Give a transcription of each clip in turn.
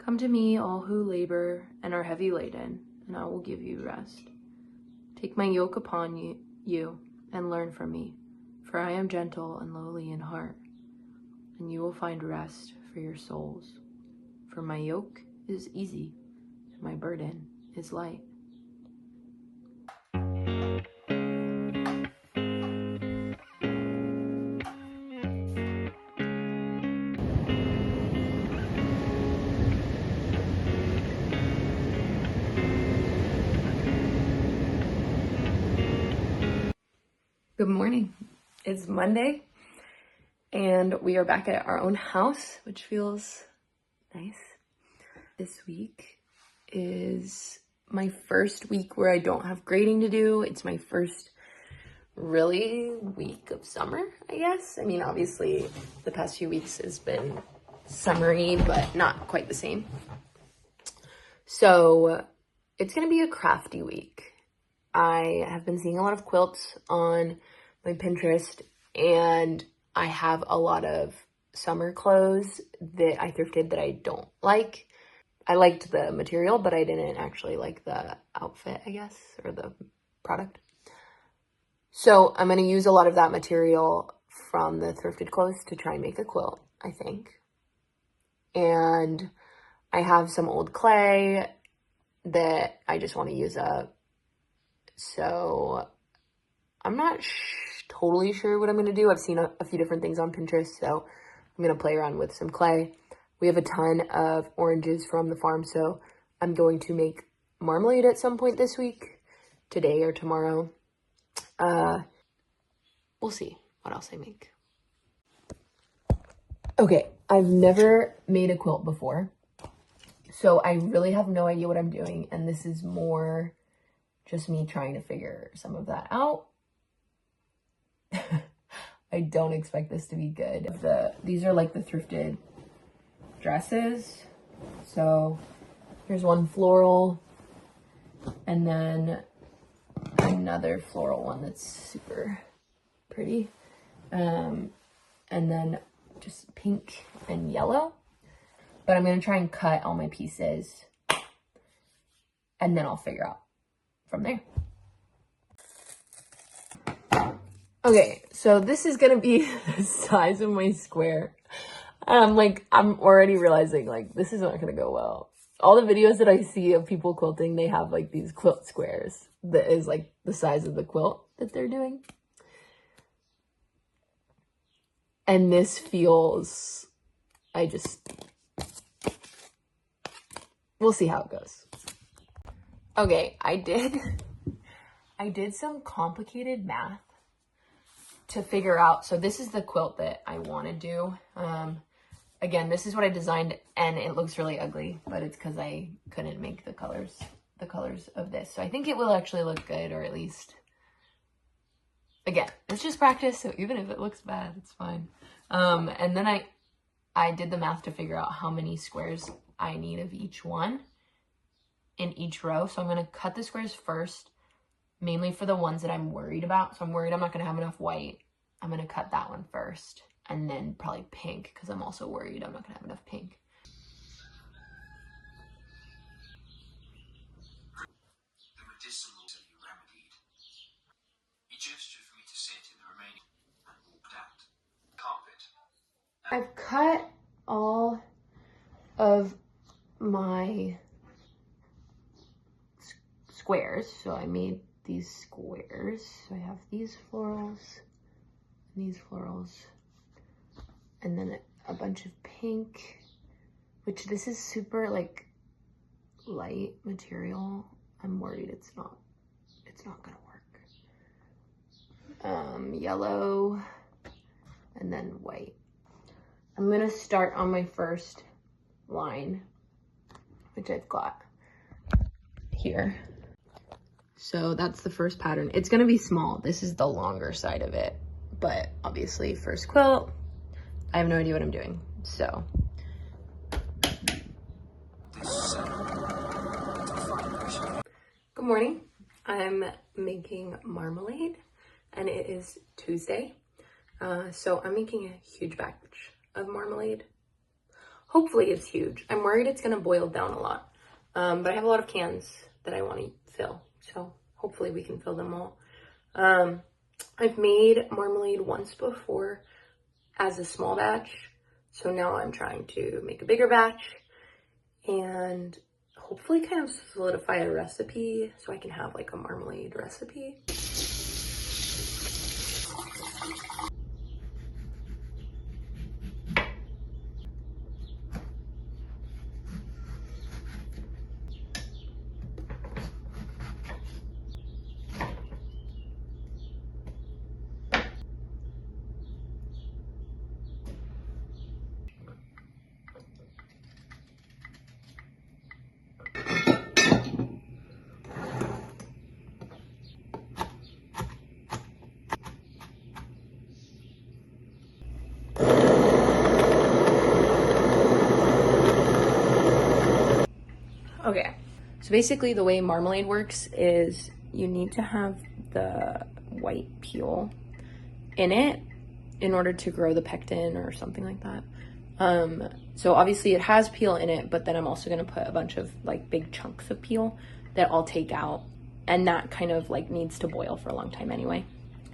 Come to me, all who labor and are heavy laden, and I will give you rest. Take my yoke upon you and learn from me, for I am gentle and lowly in heart, and you will find rest for your souls. For my yoke is easy, and my burden is light. Good morning. It's Monday, and we are back at our own house, which feels nice. This week is my first week where I don't have grading to do. It's my first really week of summer, I guess. I mean, obviously, the past few weeks has been summery, but not quite the same. So it's going to be a crafty week. I have been seeing a lot of quilts on my Pinterest, and I have a lot of summer clothes that I thrifted that I don't like. I liked the material, but I didn't actually like the outfit, I guess, or the product. So I'm going to use a lot of that material from the thrifted clothes to try and make a quilt, I think. And I have some old clay that I just want to use up. So I'm not totally sure what I'm going to do. I've seen a few different things on Pinterest, so I'm going to play around with some clay. We have a ton of oranges from the farm, so I'm going to make marmalade at some point this week, today or tomorrow. We'll see what else I make. Okay, I've never made a quilt before, so I really have no idea what I'm doing, and this is more just me trying to figure some of that out. I don't expect this to be good. These are like the thrifted dresses. So here's one floral, and then another floral one that's super pretty. And then just pink and yellow. But I'm going to try and cut all my pieces, and then I'll figure out from there. Okay, so this is gonna be the size of my square. I'm already realizing this is not gonna go well. All the videos that I see of people quilting, they have like these quilt squares that is like the size of the quilt that they're doing. And this feels, we'll see how it goes. Okay, I did some complicated math to figure out. So this is the quilt that I want to do. Again, this is what I designed, and it looks really ugly, but it's because I couldn't make the colors of this. So I think it will actually look good, or at least, again, it's just practice. So even if it looks bad, it's fine. And then I did the math to figure out how many squares I need of each one in each row. So I'm going to cut the squares first, mainly for the ones that I'm worried about. So I'm worried I'm not going to have enough white. I'm going to cut that one first, and then probably pink, because I'm also worried I'm not going to have enough pink. The medicinals that you remedied. He gestured for me to sit in the remaining and walked out. Carpet. I've cut all of my squares. So I made these squares. So I have these florals, and then a bunch of pink, which this is super light material. I'm worried it's not gonna work. Yellow, and then white. I'm gonna start on my first line, which I've got here. So that's the first pattern. It's gonna be small. This is the longer side of it, but obviously first quilt, I have no idea what I'm doing. So. Good morning. I'm making marmalade, and it is Tuesday. So I'm making a huge batch of marmalade. hopefully it's huge. I'm worried it's gonna boil down a lot. But I have a lot of cans that I want to fill, so hopefully we can fill them all. I've made marmalade once before as a small batch, so now I'm trying to make a bigger batch and hopefully kind of solidify a recipe so I can have like a marmalade recipe. Okay, so basically the way marmalade works is you need to have the white peel in it in order to grow the pectin or something like that. So obviously it has peel in it, but then I'm also gonna put a bunch of like big chunks of peel that I'll take out, and that kind of like needs to boil for a long time anyway.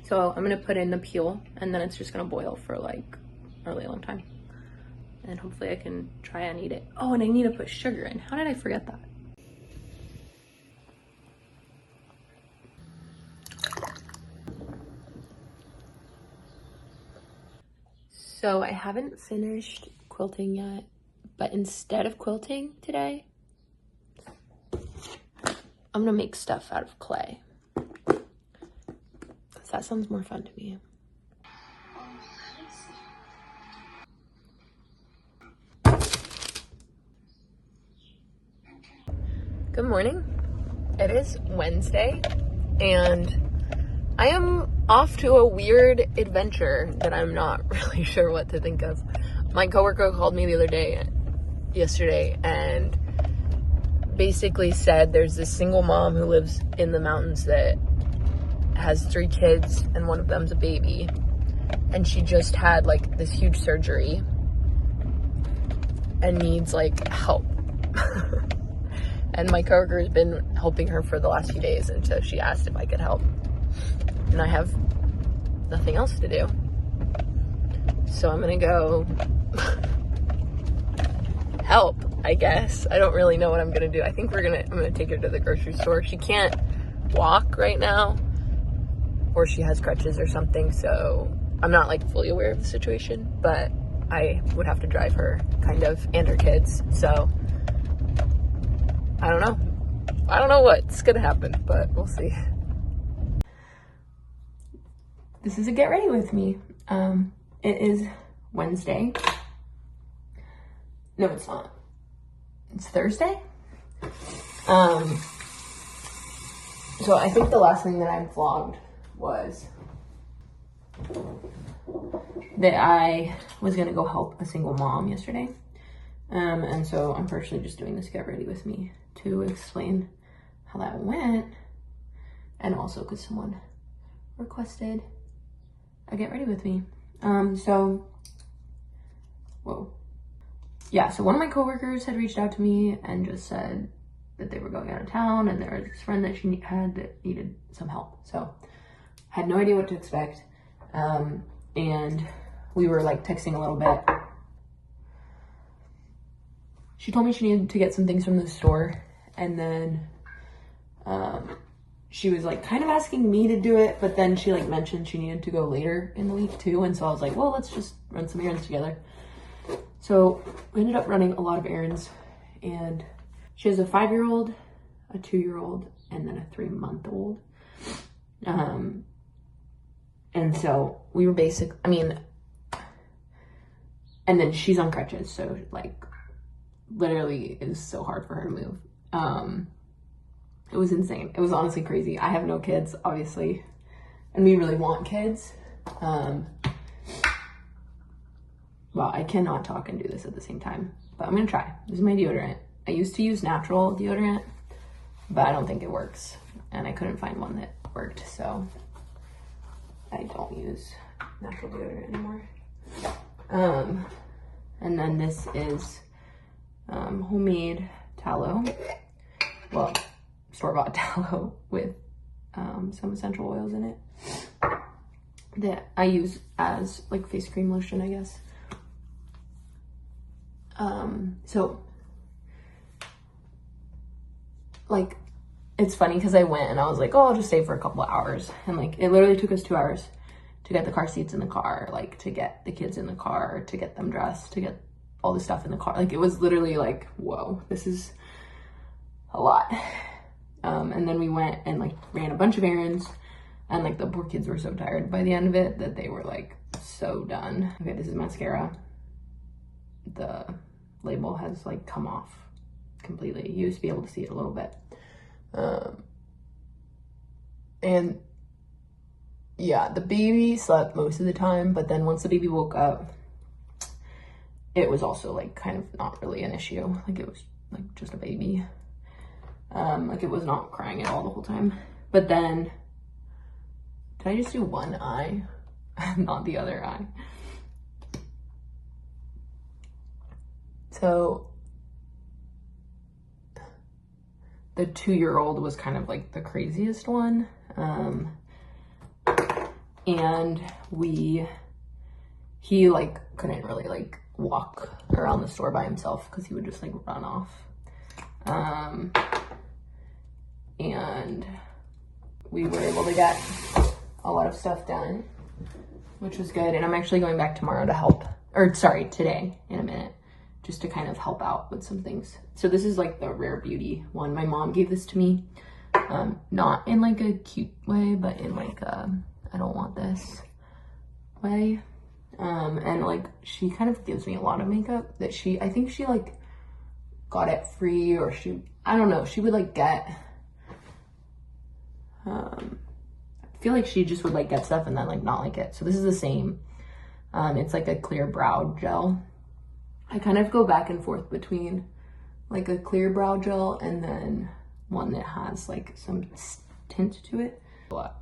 So I'm gonna put in the peel and then it's just gonna boil for like a really long time. And hopefully I can try and eat it. Oh, and I need to put sugar in. How did I forget that? So I haven't finished quilting yet, but instead of quilting today, I'm gonna make stuff out of clay. Because that sounds more fun to me. Good morning. It is Wednesday, and I am off to a weird adventure that I'm not really sure what to think of. My coworker called me the other day, yesterday, and basically said there's this single mom who lives in the mountains that has 3 kids, and one of them's a baby, and she just had like this huge surgery and needs like help. And my coworker has been helping her for the last few days, and so she asked if I could help. And I have nothing else to do. So I'm gonna go help, I guess. I don't really know what I'm gonna do. I think I'm gonna take her to the grocery store. She can't walk right now, or she has crutches or something, so I'm not like fully aware of the situation, but I would have to drive her kind of, and her kids, so I don't know what's gonna happen, but we'll see. This is a get ready with me. It is Wednesday. No, it's not. It's Thursday. So I think the last thing that I vlogged was that I was gonna go help a single mom yesterday. And so I'm partially just doing this get ready with me to explain how that went, and also because someone requested a get ready with me. So one of my coworkers had reached out to me and just said that they were going out of town, and there was this friend that she had that needed some help. So I had no idea what to expect. And we were like texting a little bit. She told me she needed to get some things from the store, and then she was like kind of asking me to do it, but then she like mentioned she needed to go later in the week too, and so I was like, well, let's just run some errands together. So we ended up running a lot of errands, and she has a 5-year-old, a 2-year-old, and then a 3-month-old. And so we were and then she's on crutches, so like literally it is so hard for her to move. It was insane. It was honestly crazy. I have no kids, obviously, and we really want kids. Well, I cannot talk and do this at the same time, but I'm gonna try. This is my deodorant. I used to use natural deodorant, but I don't think it works, and I couldn't find one that worked, so I don't use natural deodorant anymore. And then this is homemade tallow. Well, store-bought tallow with some essential oils in it that I use as like face cream lotion, I guess. So like, it's funny because I went and I was like, oh, I'll just stay for a couple of hours. And like, it literally took us 2 hours to get the car seats in the car, like to get the kids in the car, to get them dressed, to get all the stuff in the car. Like, it was literally like, whoa, this is a lot. And then we went and like ran a bunch of errands, and like the poor kids were so tired by the end of it that they were like so done. Okay, this is mascara. The label has like come off completely. You used to be able to see it a little bit. And yeah, the baby slept most of the time, but then once the baby woke up, it was also like kind of not really an issue. Like, it was like just a baby. Like, it was not crying at all the whole time. But then, did I just do one eye? Not the other eye. So the 2-year-old was kind of like the craziest one. And he like couldn't really like walk around the store by himself because he would just like run off. And we were able to get a lot of stuff done, which was good. And I'm actually going back tomorrow to help, or sorry, today in a minute, just to kind of help out with some things. So this is like the Rare Beauty one. My mom gave this to me, not in like a cute way, but in like a, I don't want this way. And like, she kind of gives me a lot of makeup that I think she like got it free, or I don't know, she would like get, I feel like she just would like get stuff and then like not like it. So this is the same. It's like a clear brow gel. I kind of go back and forth between like a clear brow gel and then one that has like some tint to it. But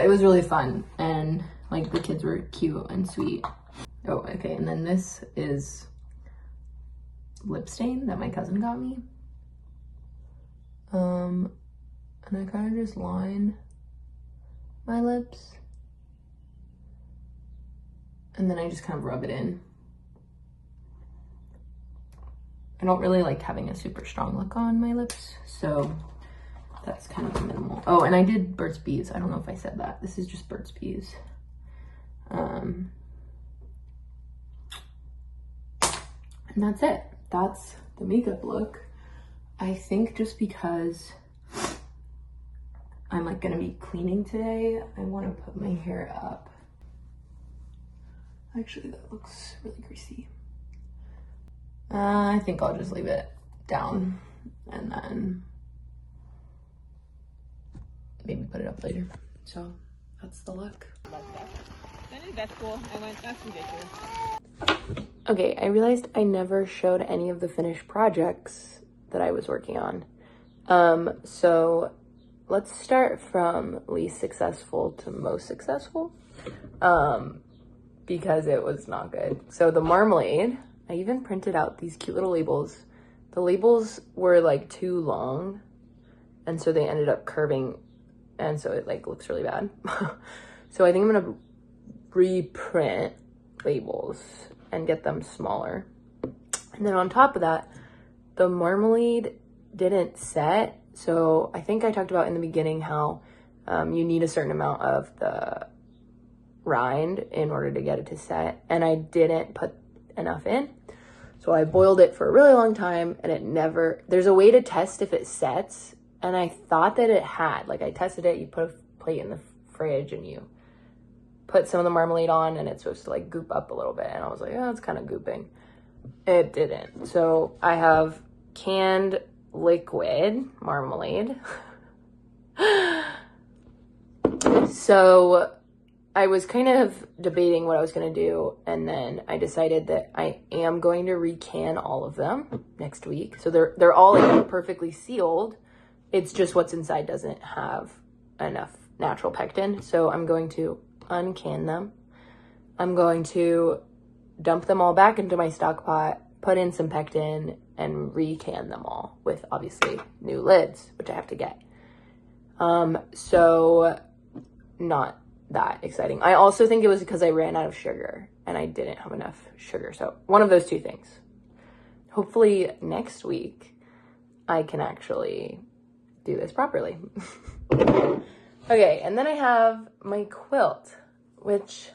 it was really fun, and like the kids were cute and sweet. Oh, okay, and then this is lip stain that my cousin got me. And I kind of just line my lips, and then I just kind of rub it in. I don't really like having a super strong look on my lips, so that's kind of minimal. Oh, and I did Burt's Bees. I don't know if I said that. This is just Burt's Bees. And that's it. That's the makeup look. I think just because I'm like gonna be cleaning today, I want to put my hair up. Actually, that looks really greasy. I think I'll just leave it down and then maybe put it up later. So that's the look. That's cool. I went, that's ridiculous. Okay, I realized I never showed any of the finished projects that I was working on. So let's start from least successful to most successful, because it was not good. So the marmalade, I even printed out these cute little labels. The labels were like too long, and so they ended up curving, and so it like looks really bad. So I think I'm gonna reprint labels and get them smaller. And then on top of that, the marmalade didn't set. So I think I talked about in the beginning how you need a certain amount of the rind in order to get it to set, and I didn't put enough in. So I boiled it for a really long time, and it never, there's a way to test if it sets, and I thought that it had. Like, I tested it, you put a plate in the fridge and you put some of the marmalade on, and it's supposed to like goop up a little bit, and I was like, oh, it's kind of gooping. It didn't. So I have canned liquid marmalade. So I was kind of debating what I was going to do, and then I decided that I am going to recan all of them next week. So they're all like perfectly sealed. It's just what's inside doesn't have enough natural pectin. So I'm going to uncan them. I'm going to dump them all back into my stock pot, put in some pectin, and recan them all with obviously new lids, which I have to get. So not that exciting. I also think it was because I ran out of sugar and I didn't have enough sugar. So one of those two things. Hopefully next week I can actually do this properly. Okay, and then I have my quilt, which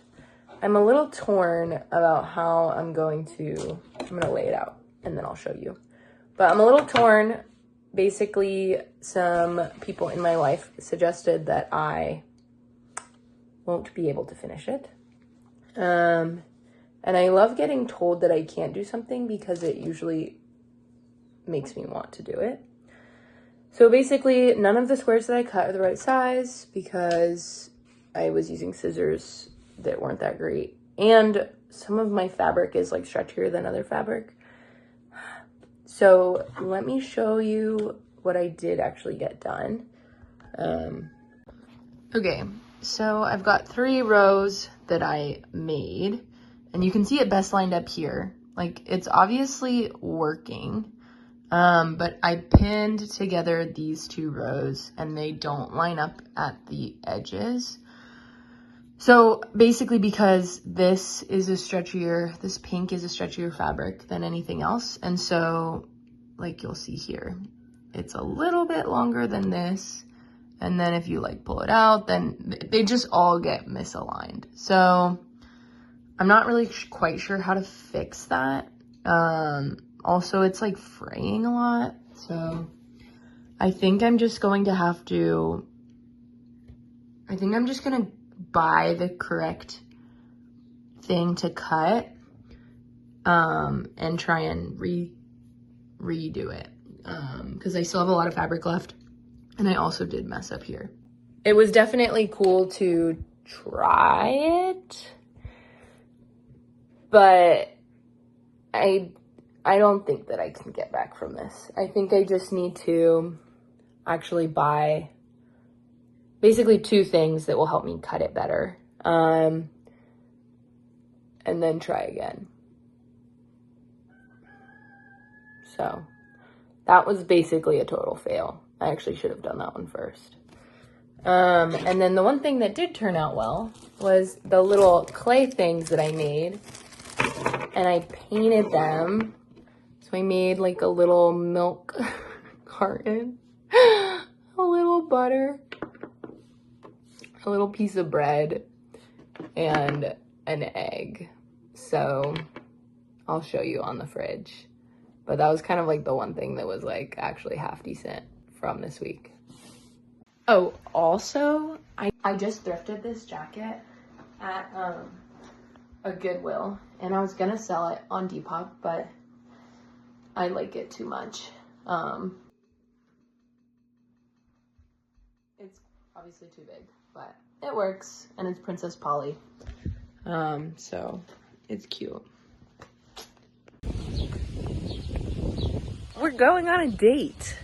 I'm a little torn about how I'm gonna lay it out and then I'll show you. But I'm a little torn. Basically, some people in my life suggested that I won't be able to finish it. And I love getting told that I can't do something because it usually makes me want to do it. So basically, none of the squares that I cut are the right size because I was using scissors that weren't that great. And some of my fabric is like stretchier than other fabric. So let me show you what I did actually get done. Okay, so I've got 3 rows that I made, and you can see it best lined up here. Like, it's obviously working, but I pinned together these 2 rows and they don't line up at the edges. So basically, because this pink is a stretchier fabric than anything else. And so, like you'll see here, it's a little bit longer than this. And then if you like pull it out, then they just all get misaligned. So I'm not really quite sure how to fix that. Also, it's like fraying a lot. So I think I'm just going to buy the correct thing to cut and try and redo it because I still have a lot of fabric left and I also did mess up here. It was definitely cool to try it, but I don't think that I can get back from this. I think I just need to actually buy basically 2 things that will help me cut it better. And then try again. So that was basically a total fail. I actually should have done that one first. And then the one thing that did turn out well was the little clay things that I made. And I painted them. So I made like a little milk carton, a little butter, a little piece of bread, and an egg. So I'll show you on the fridge. But that was kind of like the one thing that was like actually half decent from this week. Oh, also, I just thrifted this jacket at a Goodwill, and I was gonna sell it on Depop, but I like it too much. It's obviously too big, but it works, and it's Princess Polly. So it's cute. We're going on a date,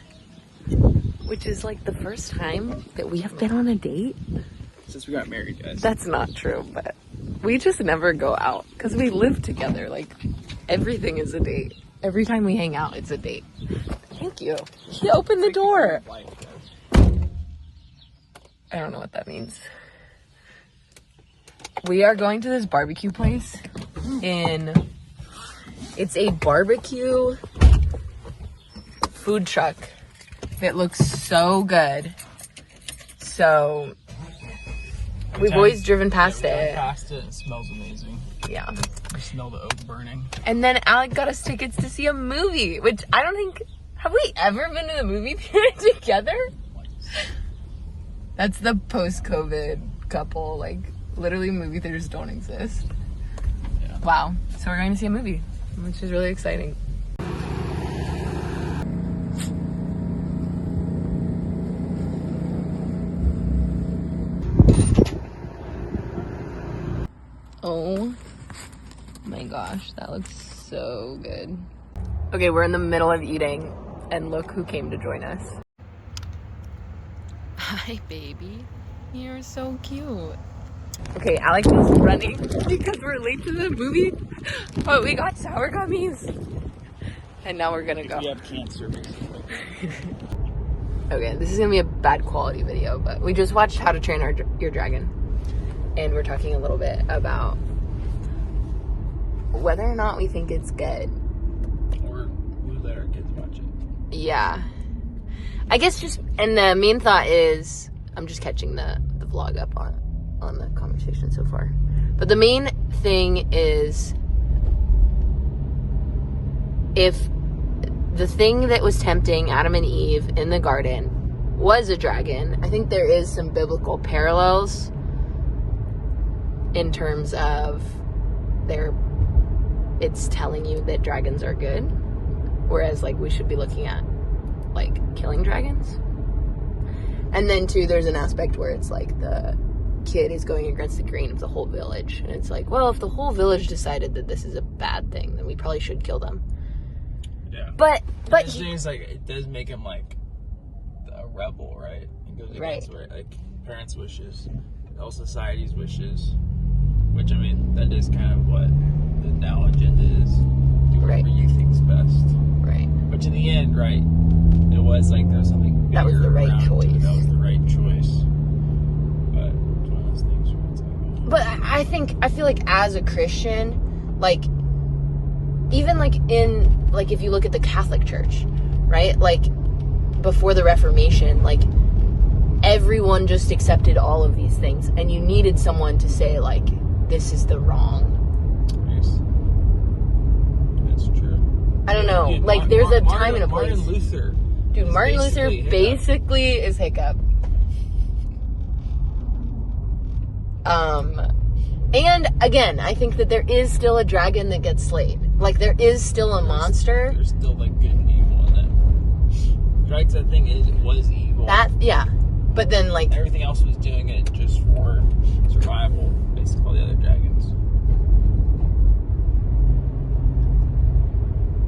which is like the first time that we have been on a date since we got married, guys. That's not true, but we just never go out because we live together. Like, everything is a date. Every time we hang out, it's a date. Thank you. He opened the door. I don't know what that means. We are going to this barbecue place it's a barbecue food truck that looks so good. So we've always driven past it. It smells amazing. Yeah. I smell the oak burning. And then Alec got us tickets to see a movie, which I don't think, have we ever been to the movie theater together? That's the post-COVID couple. Like, literally movie theaters don't exist. Yeah. Wow. So we're going to see a movie, which is really exciting. Oh my gosh, that looks so good. Okay, we're in the middle of eating, and look who came to join us. Hi, baby. You're so cute. Okay, Alex is running because we're late to the movie, but we got sour gummies. And now we're gonna go. We have cancer, basically. Okay, this is gonna be a bad quality video, but we just watched How to Train Your Dragon. And we're talking a little bit about whether or not we think it's good. Or we let our kids watch it. Yeah. I guess just, and the main thought is, I'm just catching the vlog up on the conversation so far. But the main thing is, if the thing that was tempting Adam and Eve in the garden was a dragon, I think there is some biblical parallels in terms of it's telling you that dragons are good, whereas like we should be looking at like killing dragons. And then too, there's an aspect where it's like the kid is going against the grain of the whole village, and it's like, well, if the whole village decided that this is a bad thing, then we probably should kill them. Yeah. But the thing is, like, it does make him like a rebel, right? It goes against like parents' wishes, all society's wishes. Which, I mean, that is kind of what the now agenda is. Do whatever you think's best. Right. Which in the end, right, it was like there's something bigger. That was the right choice. That was the right choice. But it's one of those things where it's like... But I feel like as a Christian, like, even like in, like if you look at the Catholic Church, right? Like, before the Reformation, like, everyone just accepted all of these things. And you needed someone to say, like, this is the wrong. Yes. That's true. I don't know. Dude, like, there's a time and a place. Martin Luther. Dude, Martin Luther basically is Hiccup. And again, I think that there is still a dragon that gets slayed. Like, there is still a monster. There's still like good and evil in it. Dragon's that thing is, it was evil. That, yeah. But then, like, everything else was doing it just for survival. Basically, all the other dragons.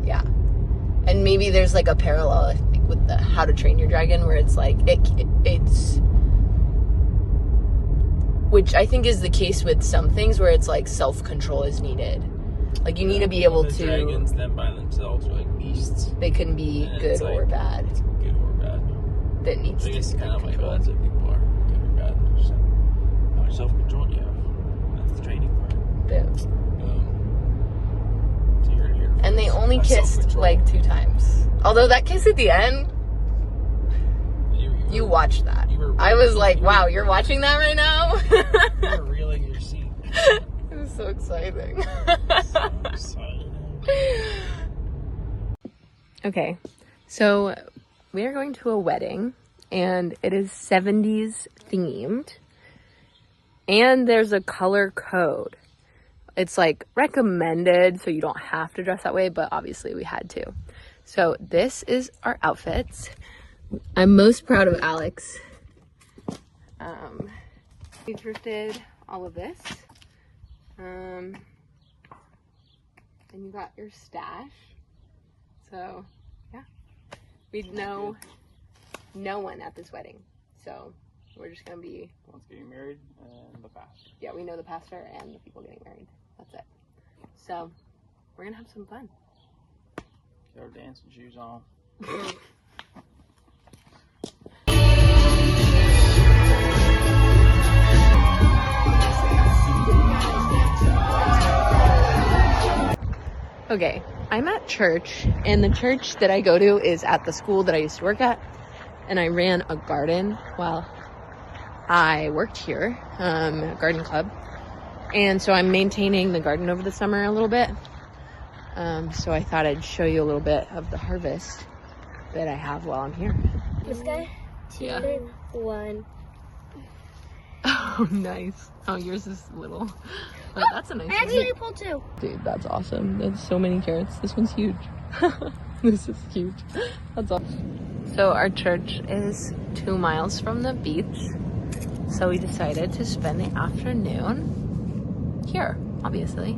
Yeah. And maybe there's like a parallel, I think, with the How to Train Your Dragon, where it's like it's which I think is the case with some things, where it's like self-control is needed. Like, you need to be able to. Dragons then by themselves are like beasts. They can be good or bad. Good or bad. That needs to be kind of like controlled. that's what people are good or bad. So, how much self-control do you have? That's the training part. Boom. So you're here. And they only kissed like 2 times. Although that kiss at the end, you watched that. I was like, wow, you're watching that right now? You were reeling your seat. It was so exciting. So excited. Okay, so we are going to a wedding, and it is 70s themed, and there's a color code. It's like recommended, so you don't have to dress that way, but obviously we had to. So this is our outfits. I'm most proud of Alex. We thrifted all of this. And you got your stash. So, yeah. We know no one at this wedding. So, we're just going to be... The one's getting married and the pastor. Yeah, we know the pastor and the people getting married. That's it. So, we're going to have some fun. Get our dancing shoes on. Okay, I'm at church, and the church that I go to is at the school that I used to work at, and I ran a garden while I worked here, a garden club, and so I'm maintaining the garden over the summer a little bit, so I thought I'd show you a little bit of the harvest that I have while I'm here. This guy? 2, 1. Oh, nice. Oh, yours is little. But that's a nice one. I actually pulled 2. Dude, that's awesome. That's so many carrots. This one's huge. This is huge. That's awesome. So our church is 2 miles from the beach. So we decided to spend the afternoon here, obviously.